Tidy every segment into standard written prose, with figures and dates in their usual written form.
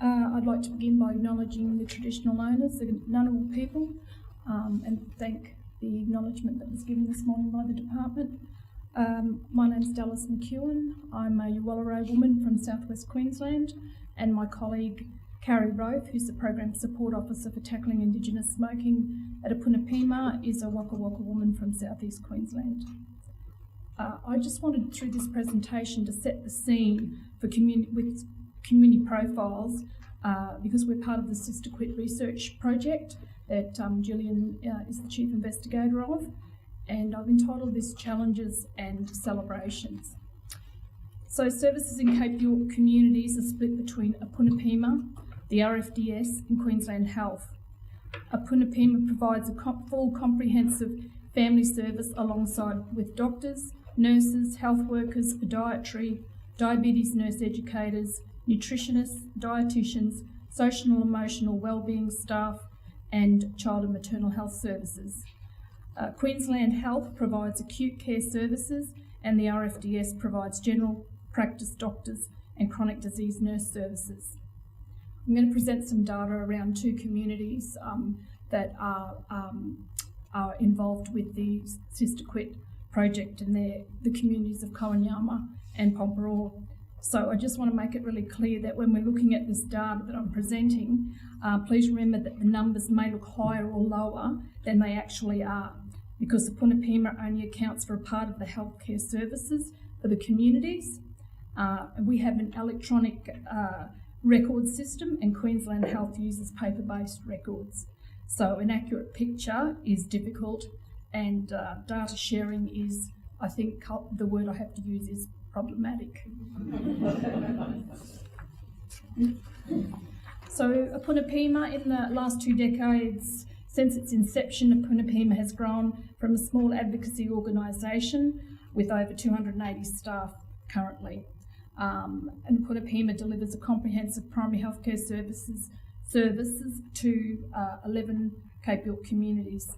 I'd like to begin by acknowledging the traditional owners, the Ngunnawal people, and thank the acknowledgement that was given this morning by the department. My name's Dallas McKeown. I'm a Wallaroo woman from southwest Queensland, and my colleague Carrie Roth, who's the Program Support Officer for Tackling Indigenous Smoking at Apunapima, is a Waka Waka woman from southeast Queensland. I just wanted through this presentation to set the scene for community profiles because we're part of the Sister Quit research project that Gillian is the Chief Investigator of, and I've entitled this Challenges and Celebrations. So services in Cape York communities are split between Apunapima, the RFDS and Queensland Health. Apunapima provides a full comprehensive family service alongside with doctors, nurses, health workers, podiatry, diabetes nurse educators, nutritionists, dietitians, social and emotional wellbeing staff, and child and maternal health services. Queensland Health provides acute care services, and the RFDS provides general practice doctors and chronic disease nurse services. I'm going to present some data around two communities that are involved with the Sister Quit project, and they're the communities of Kowanyama and Pomparore. So I just want to make it really clear that when we're looking at this data that I'm presenting, please remember that the numbers may look higher or lower than they actually are, because Apunapima only accounts for a part of the healthcare services for the communities. We have an electronic record system, and Queensland Health uses paper-based records. So an accurate picture is difficult, and data sharing is, I think the word I have to use is problematic. So Apunapima, in the last 2 decades, since its inception, Apunapima has grown from a small advocacy organisation with over 280 staff currently. And Apunapima delivers a comprehensive primary healthcare services to 11 Cape York communities.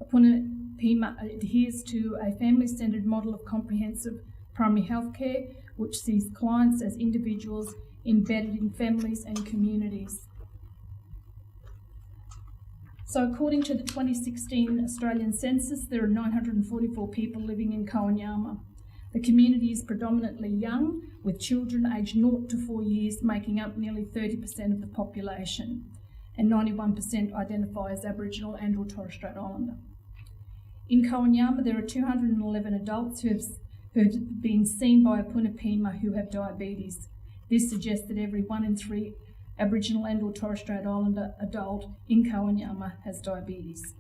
Apunapima adheres to a family-centred model of comprehensive primary healthcare, which sees clients as individuals embedded in families and communities. So according to the 2016 Australian census, there are 944 people living in Kowanyama. The community is predominantly young, with children aged 0 to 4 years making up nearly 30% of the population, and 91% identify as Aboriginal and or Torres Strait Islander. In Kowanyama, there are 211 adults who have been seen by Apunapima who have diabetes. This suggests that every 1 in 3 Aboriginal and or Torres Strait Islander adult in Kowanyama has diabetes.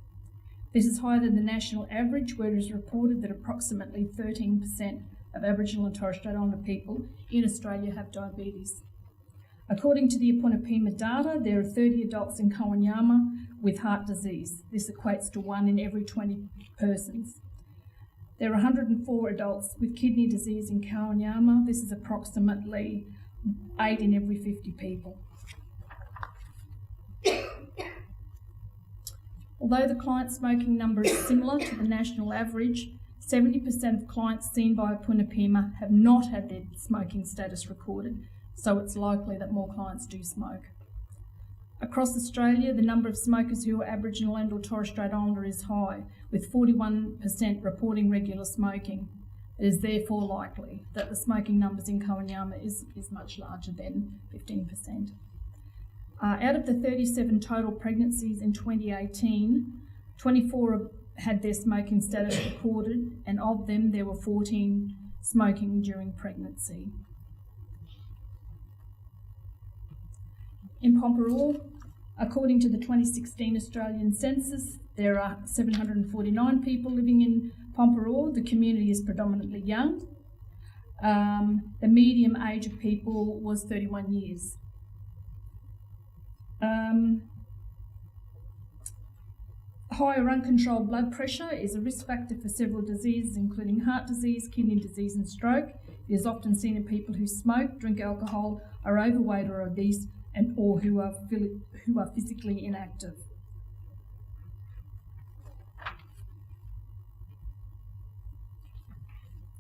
This is higher than the national average, where it is reported that approximately 13% of Aboriginal and Torres Strait Islander people in Australia have diabetes. According to the Apunapima data, there are 30 adults in Kowanyama with heart disease. This equates to 1 in every 20 persons. There are 104 adults with kidney disease in Kowanyama. This is approximately 8 in every 50 people. Although the client smoking number is similar to the national average, 70% of clients seen by Apunapima have not had their smoking status recorded, so it's likely that more clients do smoke. Across Australia, the number of smokers who are Aboriginal and or Torres Strait Islander is high, with 41% reporting regular smoking. It is therefore likely that the smoking numbers in Kowanyama is much larger than 15%. Out of the 37 total pregnancies in 2018, 24 had their smoking status recorded, and of them there were 14 smoking during pregnancy. In Pomparore, according to the 2016 Australian census, there are 749 people living in Pomparore. The community is predominantly young. The median age of people was 31 years. Higher uncontrolled blood pressure is a risk factor for several diseases, including heart disease, kidney disease and stroke. It is often seen in people who smoke, drink alcohol, are overweight or obese, or who are physically inactive.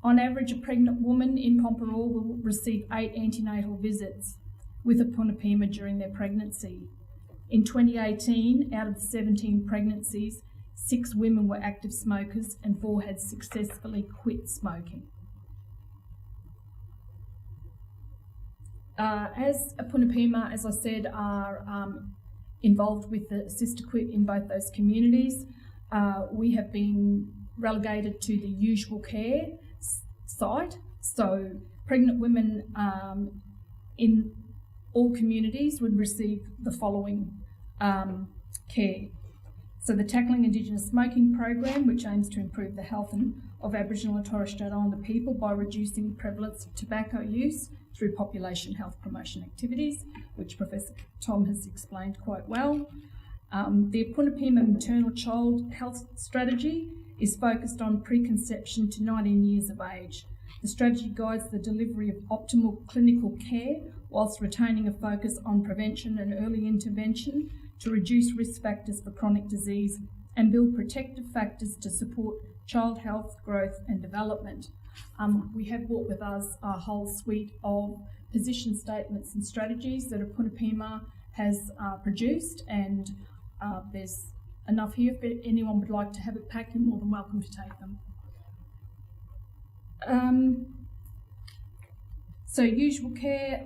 On average, a pregnant woman in Pomparore will receive 8 antenatal visits. with a punapima during their pregnancy. In 2018, out of 17 pregnancies, 6 women were active smokers and 4 had successfully quit smoking. As a punapima, as I said, are involved with the Sister Quit in both those communities, we have been relegated to the usual care site. So pregnant women in all communities would receive the following care. So the Tackling Indigenous Smoking program, which aims to improve the health of Aboriginal and Torres Strait Islander people by reducing the prevalence of tobacco use through population health promotion activities, which Professor Tom has explained quite well. The Punapima Maternal Child Health Strategy is focused on preconception to 19 years of age. The strategy guides the delivery of optimal clinical care whilst retaining a focus on prevention and early intervention to reduce risk factors for chronic disease and build protective factors to support child health, growth and development. We have brought with us a whole suite of position statements and strategies that a Punapima has produced, and there's enough here. If anyone would like to have it packed, you're more than welcome to take them. So usual care,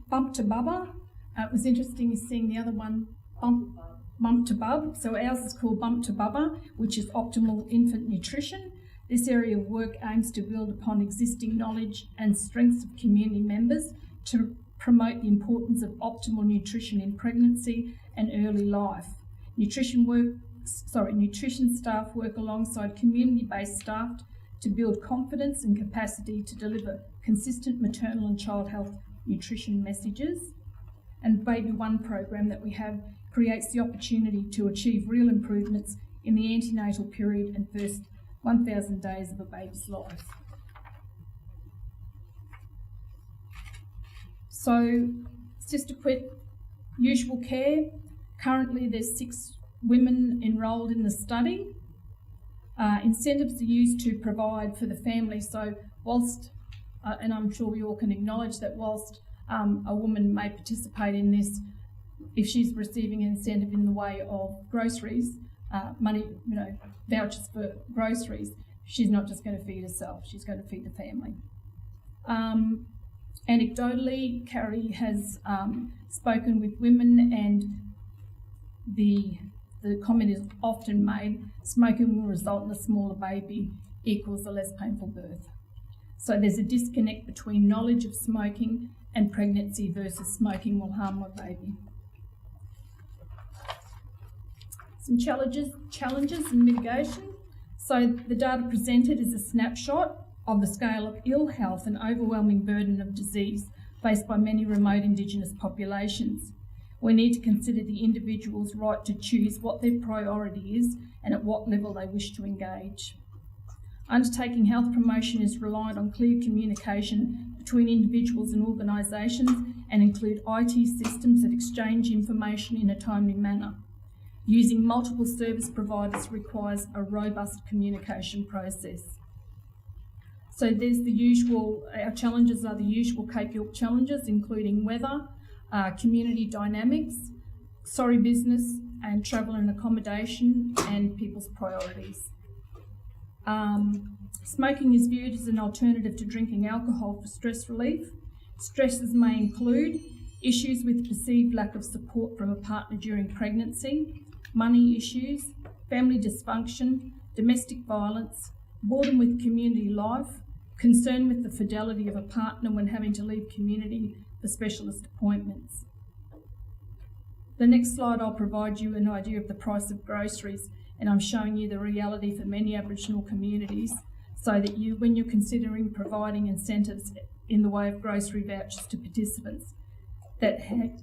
bump to bubba. It was interesting seeing the other one, bump to bub. So ours is called bump to bubba, which is optimal infant nutrition. This area of work aims to build upon existing knowledge and strengths of community members to promote the importance of optimal nutrition in pregnancy and early life. Nutrition staff work alongside community-based staff to build confidence and capacity to deliver consistent maternal and child health nutrition messages. And Baby One program that we have creates the opportunity to achieve real improvements in the antenatal period and first 1,000 days of a baby's life. So, Sister Quit, usual care. Currently there's 6 women enrolled in the study. Incentives are used to provide for the family. So whilst, and I'm sure we all can acknowledge that whilst a woman may participate in this, if she's receiving an incentive in the way of groceries, money, vouchers for groceries, she's not just going to feed herself, she's going to feed the family. Anecdotally, Carrie has spoken with women, and the comment is often made, smoking will result in a smaller baby equals a less painful birth. So there's a disconnect between knowledge of smoking and pregnancy versus smoking will harm my baby. Some challenges and mitigation. So the data presented is a snapshot of the scale of ill health and overwhelming burden of disease faced by many remote Indigenous populations. We need to consider the individual's right to choose what their priority is and at what level they wish to engage. Undertaking health promotion is reliant on clear communication between individuals and organisations and include IT systems that exchange information in a timely manner. Using multiple service providers requires a robust communication process. So there's the usual, our challenges are the usual Cape York challenges, including weather, community dynamics, sorry business, and travel and accommodation, and people's priorities. Smoking is viewed as an alternative to drinking alcohol for stress relief. Stresses may include issues with perceived lack of support from a partner during pregnancy, money issues, family dysfunction, domestic violence, boredom with community life, concern with the fidelity of a partner when having to leave community for specialist appointments. The next slide, I'll provide you an idea of the price of groceries, and I'm showing you the reality for many Aboriginal communities so that you, when you're considering providing incentives in the way of grocery vouchers to participants,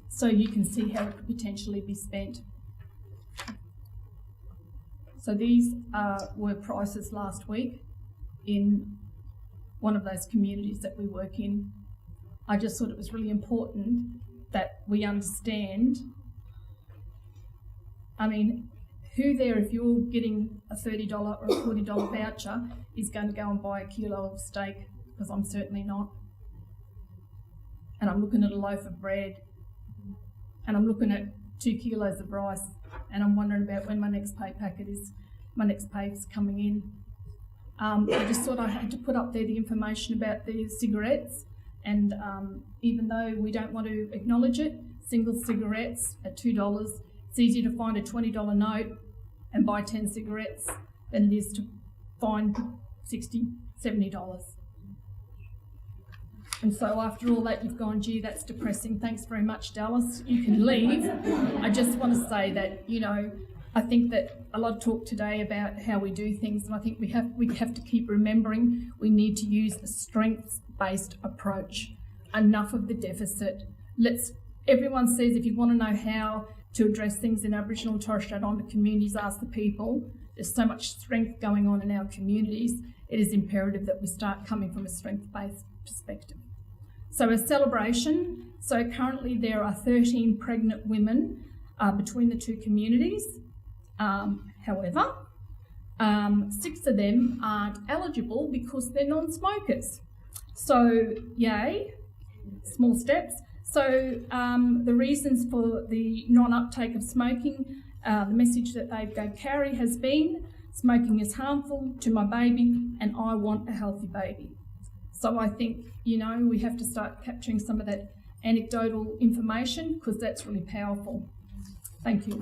so you can see how it could potentially be spent. So these were prices last week in one of those communities that we work in. I just thought it was really important that we understand, who there, if you're getting a $30 or a $40 voucher, is going to go and buy a kilo of steak, because I'm certainly not. and I'm looking at a loaf of bread, and I'm looking at 2 kilos of rice, and I'm wondering about when my next pay packet is, my next pay is coming in. I just thought I had to put up there the information about the cigarettes, and even though we don't want to acknowledge it, single cigarettes at $2, it's easier to find a $20 note and buy 10 cigarettes than it is to find $60, $70. And so after all that, you've gone, gee, that's depressing. Thanks very much, Dallas. You can leave. I just want to say that, you know, I think that a lot of talk today about how we do things, and I think we have to keep remembering we need to use a strengths-based approach. Enough of the deficit. Everyone says if you want to know how to address things in Aboriginal and Torres Strait Islander communities, ask the people. There's so much strength going on in our communities. It is imperative that we start coming from a strength-based perspective. So a celebration. So currently there are 13 pregnant women between the two communities. However, 6 of them aren't eligible because they're non-smokers. So yay, small steps. So the reasons for the non-uptake of smoking, the message that they carry has been, smoking is harmful to my baby and I want a healthy baby. So I think, you know, we have to start capturing some of that anecdotal information because that's really powerful. Thank you.